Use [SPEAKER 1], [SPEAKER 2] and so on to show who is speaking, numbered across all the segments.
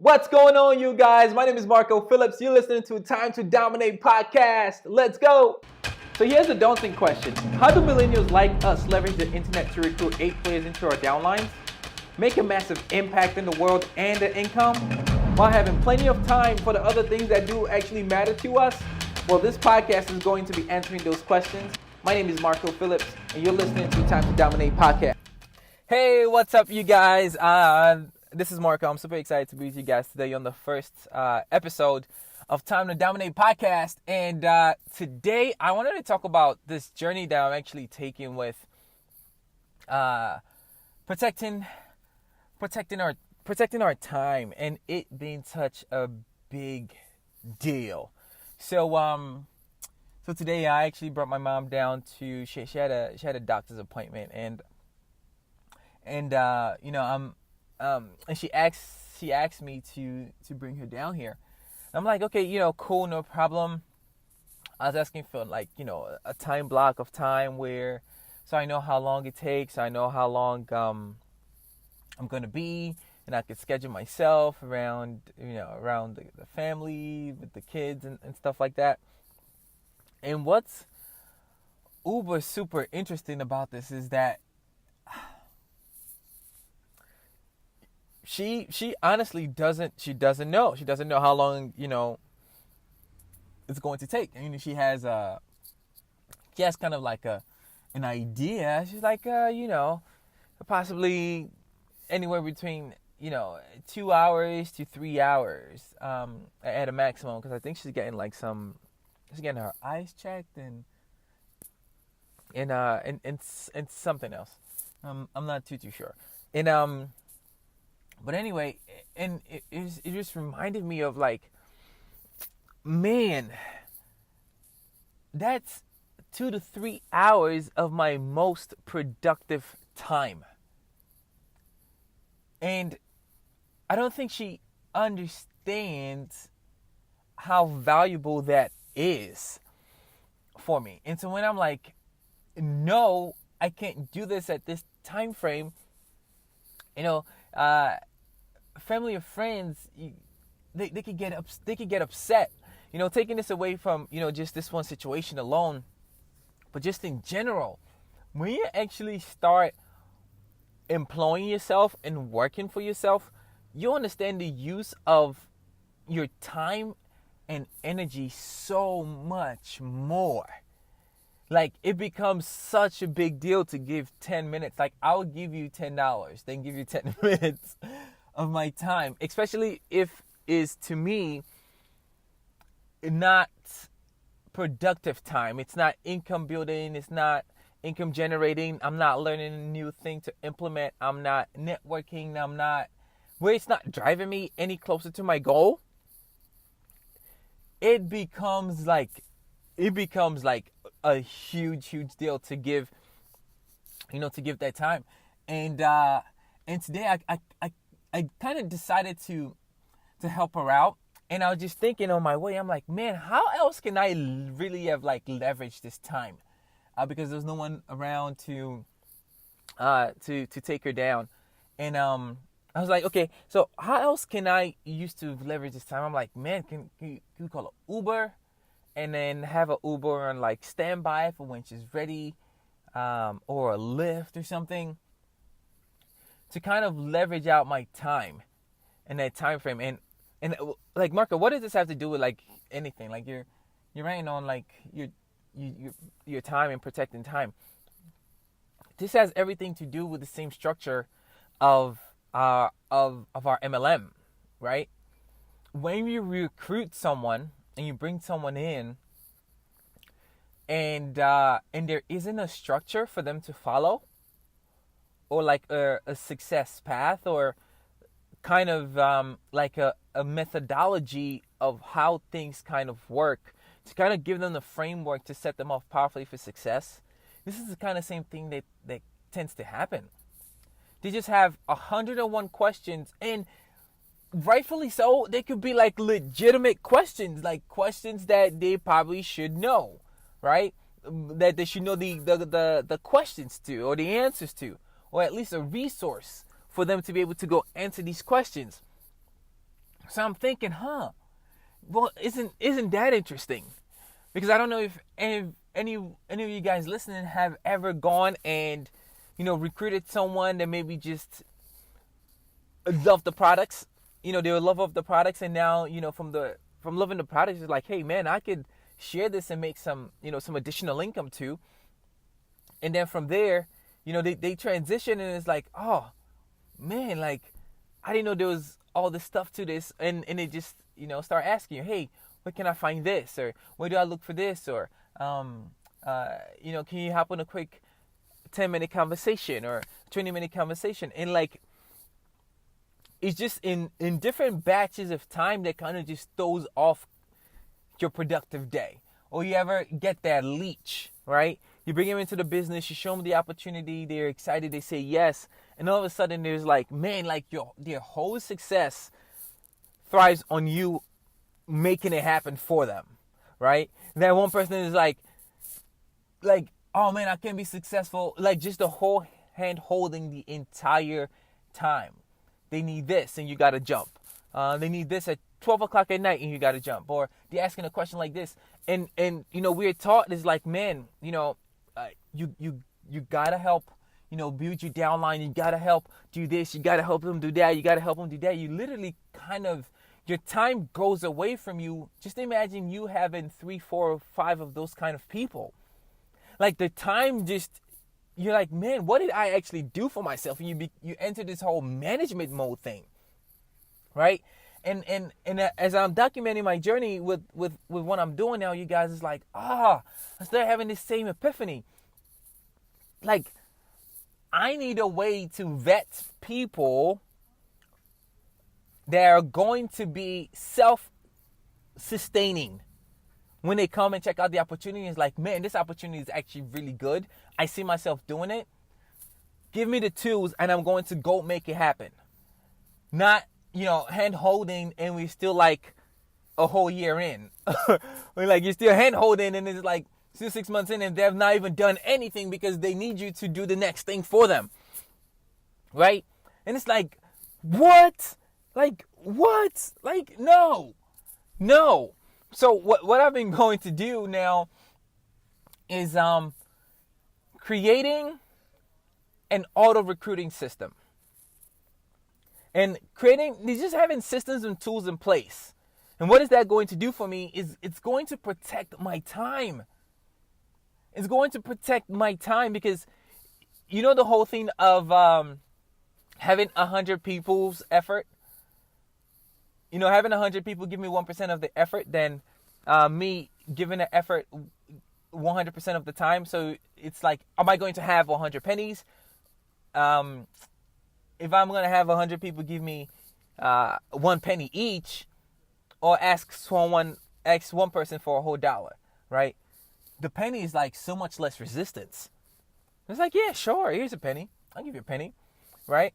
[SPEAKER 1] What's going on, you guys? My name is Marco Phillips. You're listening to Time to Dominate podcast. Let's go. So here's a daunting question. How do millennials like us leverage the internet to recruit 8 players into our downlines, make a massive impact in the world and their income, while having plenty of time for the other things that do actually matter to us? Well, this podcast is going to be answering those questions. My name is Marco Phillips, and you're listening to Time to Dominate podcast. Hey, what's up, you guys? This is Marco. I'm super excited to be with you guys today on the first episode of Time to Dominate podcast. And today I wanted to talk about this journey that I'm actually taking with protecting our time, and it being such a big deal. So today I actually brought my mom down to she had a doctor's appointment, and she asked me to bring her down here. I'm like, okay, cool, no problem. I was asking for a time block of time so I know how long it takes, I know how long I'm gonna be, and I could schedule myself around the family with the kids and stuff like that. And what's uber super interesting about this is that she honestly doesn't know. She doesn't know how long, it's going to take. And she has kind of like an idea. She's like, possibly anywhere between, 2 hours to 3 hours at a maximum, because I think she's getting her eyes checked and something else. I'm not too sure. But anyway, and it just reminded me of man, that's 2 to 3 hours of my most productive time. And I don't think she understands how valuable that is for me. And so when I'm like, no, I can't do this at this time frame, family or friends, they could get upset, taking this away from, just this one situation alone, but just in general. When you actually start employing yourself and working for yourself, you understand the use of your time and energy so much more. It becomes such a big deal to give 10 minutes. I'll give you $10, then give you 10 minutes of my time, especially if is to me not productive time. It's not income building. It's not income generating. I'm not learning a new thing to implement. I'm not networking. Where it's not driving me any closer to my goal. It becomes like a huge deal to give that time. And today I kind of decided to help her out. And I was just thinking on my way, I'm like, man, how else can I really have leveraged this time? Because there's no one around to take her down. And I was like, okay, so how else can I use to leverage this time? I'm like, man, can you call an Uber? And then have an Uber on standby for when she's ready, or a Lyft or something, to kind of leverage out my time and that time frame. And Marco, what does this have to do with anything? You're writing on your time and protecting time. This has everything to do with the same structure of our MLM, right? When you recruit someone and you bring someone in, and there isn't a structure for them to follow, or a success path, or kind of a methodology of how things kind of work, to kind of give them the framework to set them off powerfully for success. This is the kind of same thing that tends to happen. They just have 101 questions, and rightfully so, they could be legitimate questions, questions that they probably should know, right? That they should know the questions to, or the answers to, or at least a resource for them to be able to go answer these questions. So I'm thinking, well, isn't that interesting? Because I don't know if any of you guys listening have ever gone and, recruited someone that maybe just loved the products. They were love of the products, and now, from loving the products, it's like, hey man, I could share this and make some additional income too. And then from there, they transition, and it's like, oh man, like I didn't know there was all this stuff to this, and they just start asking you, hey, where can I find this, or where do I look for this, or can you hop on a quick 10-minute conversation or 20-minute conversation, and like it's just in different batches of time that kind of just throws off your productive day. Or you ever get that leech, right? You bring them into the business, you show them the opportunity, they're excited, they say yes, and all of a sudden there's like, man, like their whole success thrives on you making it happen for them, right? And that one person is like, oh man, I can be successful, like just the whole hand holding the entire time. They need this, and you got to jump. They need this at 12 o'clock at night, and you got to jump. Or they're asking a question like this. And we're taught is like, man, you got to help, build your downline. You got to help do this. You got to help them do that. You got to help them do that. You literally kind of, your time goes away from you. Just imagine you having 3, 4, or 5 of those kind of people. Like the time just, you're like, man, what did I actually do for myself? And you enter this whole management mode thing, right? And as I'm documenting my journey with what I'm doing now, you guys, is like, I start having this same epiphany. Like, I need a way to vet people that are going to be self-sustaining. When they come and check out the opportunity, it's like, man, this opportunity is actually really good. I see myself doing it. Give me the tools and I'm going to go make it happen. Not, hand holding and we're still like a whole year in. We're like, you're still hand holding and it's like still 6 months in and they've not even done anything because they need you to do the next thing for them. Right? And it's like, what? Like, what? Like, no. So what I've been going to do now is creating an auto recruiting system. And just having systems and tools in place. And what is that going to do for me is it's going to protect my time. It's going to protect my time because the whole thing of having 100 people's effort. Having 100 people give me 1% of the effort, then me giving the effort 100% of the time. So it's like, am I going to have 100 pennies? If I'm going to have 100 people give me 1 penny each, or ask one person for a whole dollar, right? The penny is like so much less resistance. It's like, yeah, sure, here's a penny. I'll give you a penny, right?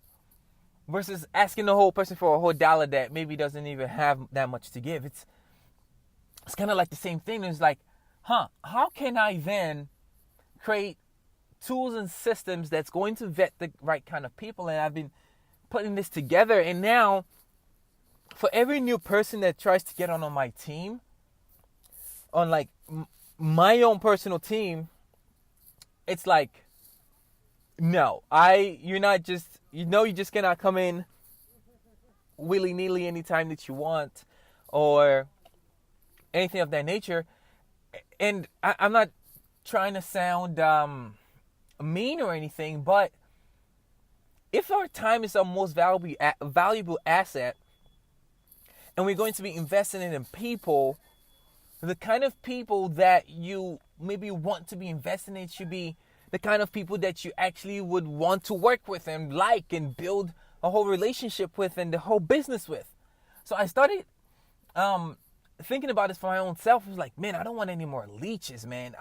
[SPEAKER 1] Versus asking the whole person for a whole dollar that maybe doesn't even have that much to give. It's kind of like the same thing. It's like, how can I then create tools and systems that's going to vet the right kind of people? And I've been putting this together. And now, for every new person that tries to get on my team, on like my own personal team, it's like, no, you just cannot come in willy-nilly anytime that you want or anything of that nature. And I'm not trying to sound mean or anything, but if our time is our most valuable asset and we're going to be investing in people, the kind of people that you maybe want to be investing in should be the kind of people that you actually would want to work with and like and build a whole relationship with and the whole business with. So I started thinking about this for my own self. I was like, man, I don't want any more leeches, man.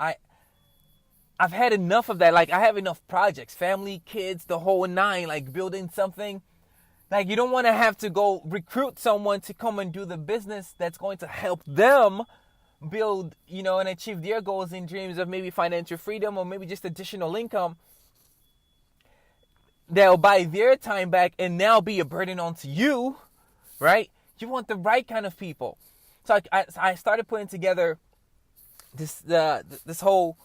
[SPEAKER 1] I've had enough of that. Like, I have enough projects, family, kids, the whole nine, like building something. Like, you don't want to have to go recruit someone to come and do the business that's going to help them build, and achieve their goals and dreams of maybe financial freedom or maybe just additional income that'll buy their time back and now be a burden onto you, right? You want the right kind of people. So I started putting together this whole,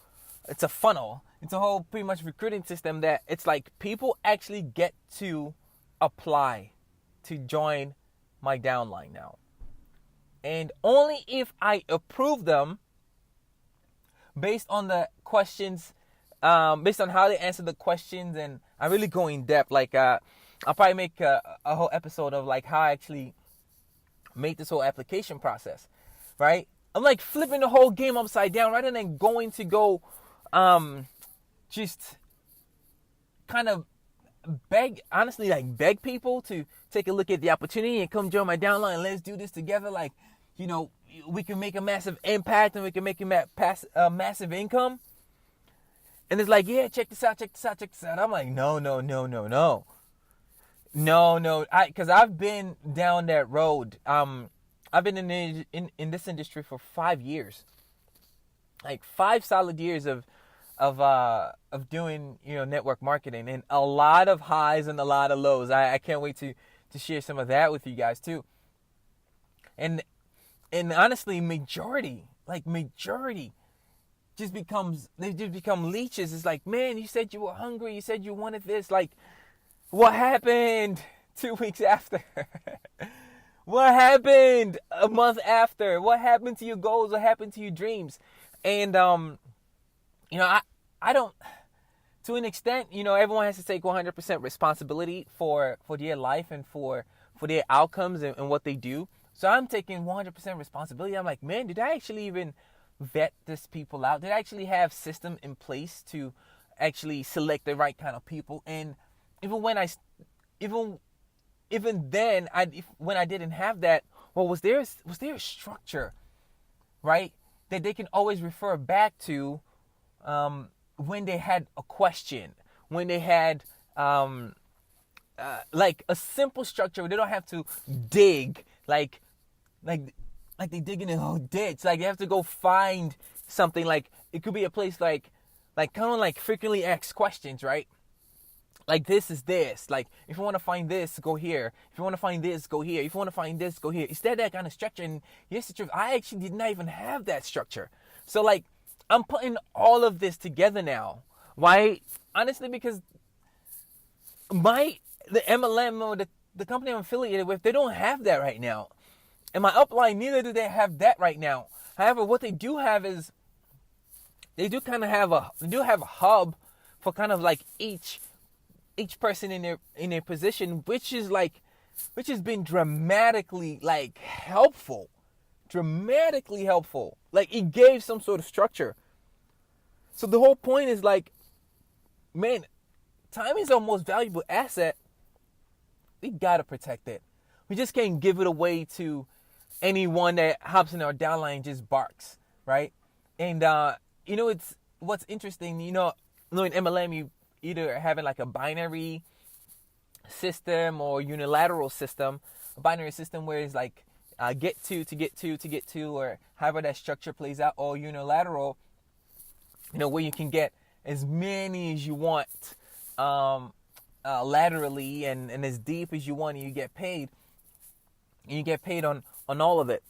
[SPEAKER 1] it's a funnel. It's a whole pretty much recruiting system that it's like people actually get to apply to join my downline now. And only if I approve them based on the questions, based on how they answer the questions, and I really go in depth. Like I'll probably make a whole episode of like how I actually make this whole application process, right? I'm like flipping the whole game upside down rather than going to go just kind of beg people to take a look at the opportunity and come join my downline and let's do this together. Like, you know, we can make a massive impact and we can make a massive income. And it's like, yeah, check this out. I'm like, no. Because I've been down that road. I've been in this industry for 5 years, like 5 solid years of doing, you know, network marketing, and a lot of highs and a lot of lows. I can't wait to share some of that with you guys too. And honestly, majority they just become leeches. It's like, man, you said you were hungry. You said you wanted this. Like, what happened 2 weeks after? What happened a month after? What happened to your goals? What happened to your dreams? And, you know, I don't, to an extent, you know, everyone has to take 100% responsibility for their life and for their outcomes and what they do. So I'm taking 100% responsibility. I'm like, man, did I actually even vet these people out? Did I actually have system in place to actually select the right kind of people? And even when when I didn't have that, well, was there a structure, right, that they can always refer back to when they had a question, when they had like a simple structure where they don't have to dig like they dig in a whole ditch. Like they have to go find something. Like it could be a place like kind of like frequently asked questions, right? Like this is this. Like if you want to find this, go here. If you want to find this, go here. If you want to find this, go here. Instead of that kind of structure. And here's the truth, I actually did not even have that structure. So like I'm putting all of this together now. Why? Honestly, because the MLM or the company I'm affiliated with, they don't have that right now. And my upline, neither do they have that right now. However, what they do have is they do have a hub for kind of like each person in their position, which has been dramatically like helpful. Dramatically helpful. Like it gave some sort of structure. So the whole point is like, man, time is our most valuable asset. We gotta protect it. We just can't give it away to anyone that hops in our downline and just barks, right? And you know, it's what's interesting. You know, in MLM, you either having like a binary system or unilateral system. A binary system where it's like get to get to, or however that structure plays out, or unilateral, you know, where you can get as many as you want laterally and as deep as you want, and you get paid. And you get paid on all of it.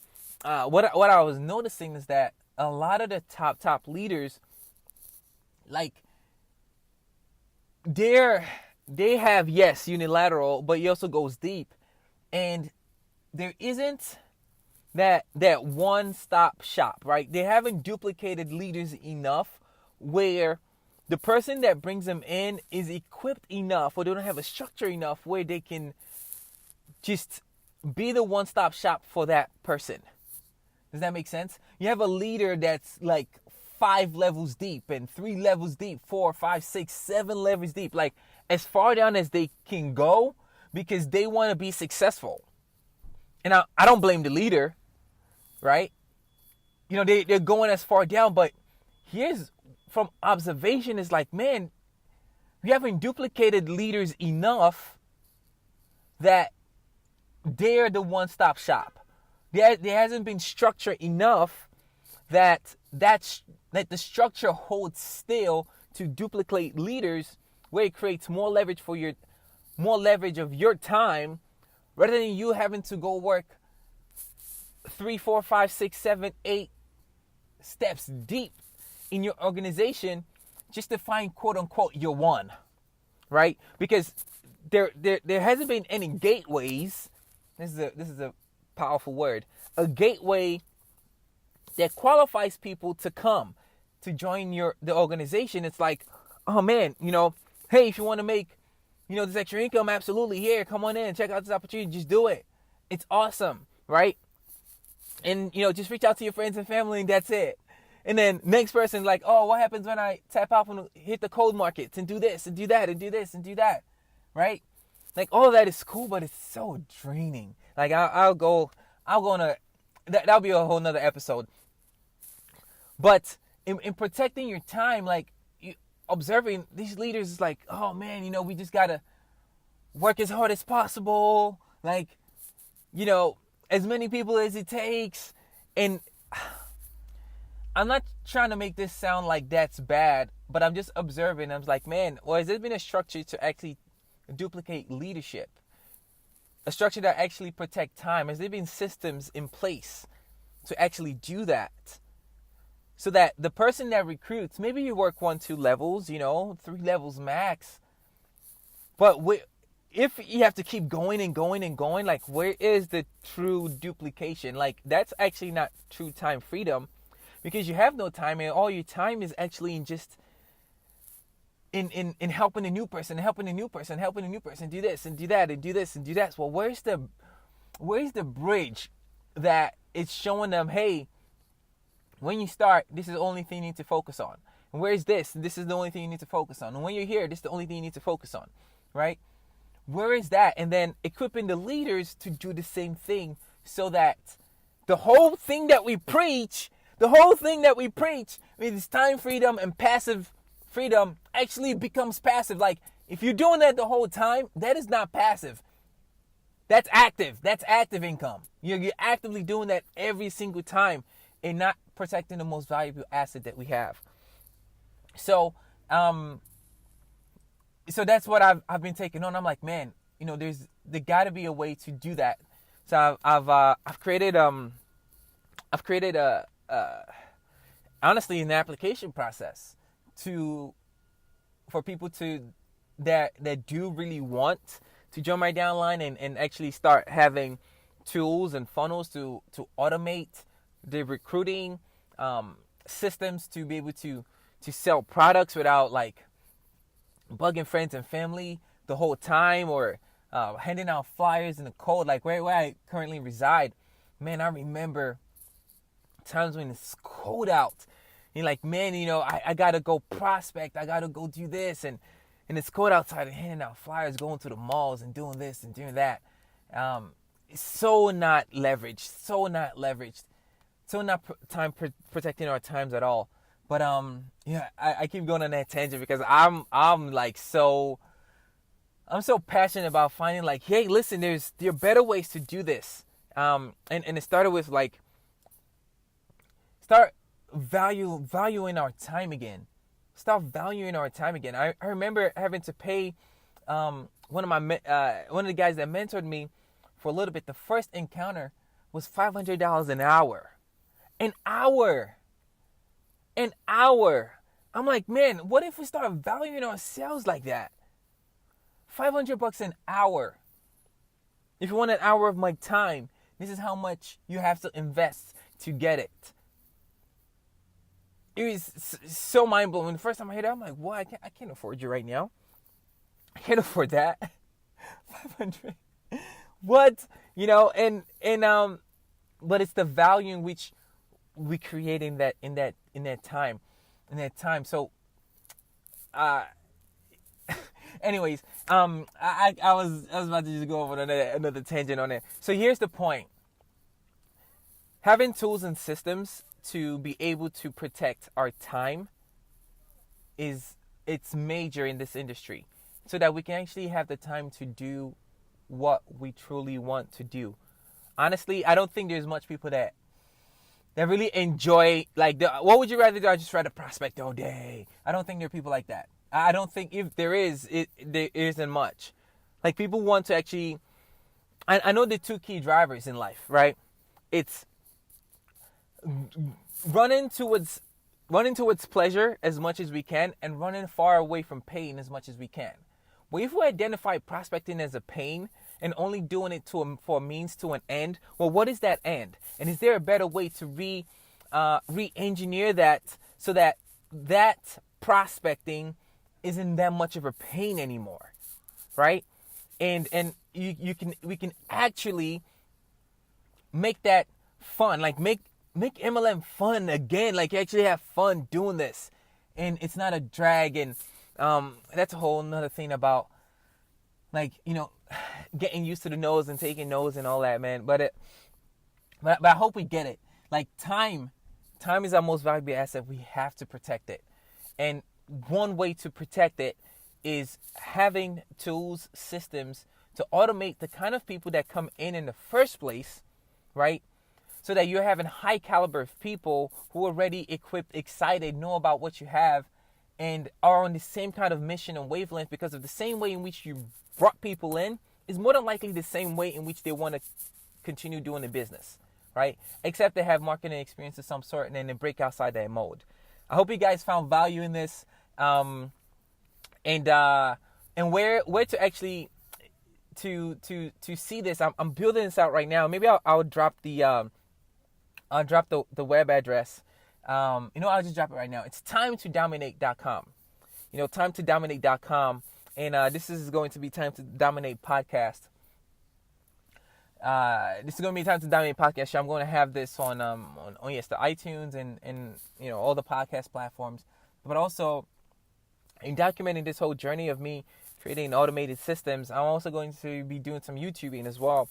[SPEAKER 1] What I was noticing is that a lot of the top leaders, like they have, yes, unilateral, but it also goes deep, and there isn't that one-stop shop, right? They haven't duplicated leaders enough where the person that brings them in is equipped enough, or they don't have a structure enough where they can just be the one-stop shop for that person. Does that make sense? You have a leader that's like 5 levels deep and 3 levels deep, 4, 5, 6, 7 levels deep, like as far down as they can go because they want to be successful. And I don't blame the leader, right? You know, they're going as far down, but here's from observation is like, man, we haven't duplicated leaders enough that they're the one-stop shop. There hasn't been structure enough that the structure holds still to duplicate leaders where it creates more leverage of your time, rather than you having to go work 3, 4, 5, 6, 7, 8 steps deep in your organization just to find quote unquote your one, right? Because there hasn't been any gateways. This is a powerful word. A gateway that qualifies people to come to join the organization. It's like, oh man, hey, if you want to make, this extra income, absolutely, here, come on in, check out this opportunity, just do it. It's awesome, right? And, just reach out to your friends and family and that's it. And then next person, like, oh, what happens when I tap out and hit the cold markets and do this and do that and do this and do that, right? Like, all of that is cool, but it's so draining. Like, I'll go on that'll be a whole nother episode. But in protecting your time, like, observing these leaders is like, oh man, we just gotta work as hard as possible. Like, as many people as it takes. And I'm not trying to make this sound like that's bad, but I'm just observing. I'm like, man, well, has there been a structure to actually duplicate leadership? A structure that actually protect time? Has there been systems in place to actually do that? So that the person that recruits, maybe you work 1, 2 levels, 3 levels max. But if you have to keep going and going and going, like, where is the true duplication? Like, that's actually not true time freedom, because you have no time, and all your time is actually in just in helping a new person, helping a new person, helping a new person do this and do that and do this and do that. Well, where's the bridge that it's showing them, hey, when you start, this is the only thing you need to focus on. And where's this? This is the only thing you need to focus on. And when you're here, this is the only thing you need to focus on, right? Where is that? And then equipping the leaders to do the same thing, so that the whole thing that we preach, with time freedom and passive freedom, actually becomes passive. Like, if you're doing that the whole time, that is not passive. That's active. That's active income. You're actively doing that every single time and not protecting the most valuable asset that we have. So, so that's what I've been taking on. I'm like, man, there got to be a way to do that. So I've created honestly an application process for people that do really want to join my downline and actually start having tools and funnels to automate the recruiting systems, to be able to sell products without like bugging friends and family the whole time, or handing out flyers in the cold, like where I currently reside. Man, I remember times when it's cold out. You're like, man, I gotta go prospect, I gotta go do this, and it's cold outside, and handing out flyers, going to the malls and doing this and doing that. It's so not leveraged, so not protecting our times at all. But I keep going on that tangent because I'm so passionate about finding, like, hey, listen, there are better ways to do this. And it started with like, start valuing our time again. Start valuing our time again. I remember having to pay one of the guys that mentored me for a little bit. The first encounter was $500 an hour. An hour. I'm like, man, what if we start valuing ourselves like that? $500 an hour. If you want an hour of my time, this is how much you have to invest to get it. It was so mind-blowing. The first time I heard it, I'm like, what? I can't afford you right now. I can't afford that. 500. What? But it's the value in which we create in that time. So, anyways, I was about to just go over another tangent on it. So here's the point. Having tools and systems to be able to protect our time it's major in this industry, so that we can actually have the time to do what we truly want to do. Honestly, I don't think there's much people that really enjoy, like, what would you rather do? I just rather prospect all day. I don't think there are people like that. I don't think, if there is, there isn't much. Like, people want to actually, I know the two key drivers in life, right? It's running towards pleasure as much as we can, and running far away from pain as much as we can. But if we identify prospecting as a pain and only doing it for a means to an end, well, what is that end? And is there a better way to re-engineer that so that prospecting isn't that much of a pain anymore, right? And we can actually make that fun, like make MLM fun again, like you actually have fun doing this, and it's not a drag. And that's a whole nother thing about, like, getting used to the no's and taking no's and all that, man. But I hope we get it. Like, time is our most valuable asset. We have to protect it, and one way to protect it is having tools, systems to automate the kind of people that come in the first place, right? So that you're having high caliber of people who are ready, equipped, excited, know about what you have, and are on the same kind of mission and wavelength, because of the same way in which you brought people in is more than likely the same way in which they want to continue doing the business, right? Except they have marketing experience of some sort, and then they break outside that mold. I hope you guys found value in this, and where to actually to see this. I'm building this out right now. Maybe I'll drop the web address. I'll just drop it right now. It's timetodominate.com. Timetodominate.com. And this is going to be Time to Dominate podcast. This is going to be Time to Dominate podcast show. I'm going to have this on the iTunes and all the podcast platforms. But also, in documenting this whole journey of me creating automated systems, I'm also going to be doing some YouTubing as well.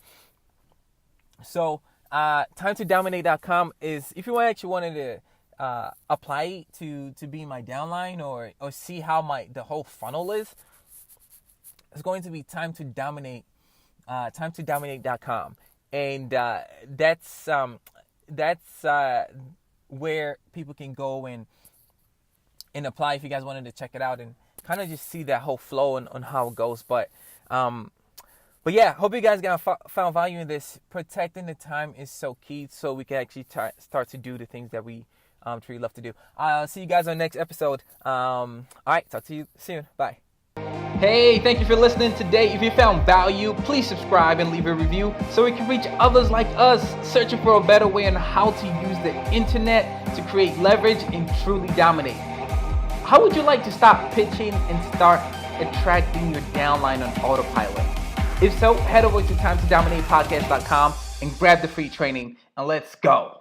[SPEAKER 1] So, timetodominate.com is, if you actually wanted to apply to be my downline or see how the whole funnel is, it's going to be timetodominate.com, and that's where people can go and apply if you guys wanted to check it out and kind of just see that whole flow on how it goes. But yeah, hope you guys found value in this. Protecting the time is so key, so we can actually start to do the things that we truly love to do. I'll see you guys on the next episode. All right, talk to you soon. Bye. Hey, thank you for listening today. If you found value, please subscribe and leave a review so we can reach others like us searching for a better way on how to use the internet to create leverage and truly dominate. How would you like to stop pitching and start attracting your downline on autopilot? If so, head over to timetodominatepodcast.com and grab the free training, and let's go.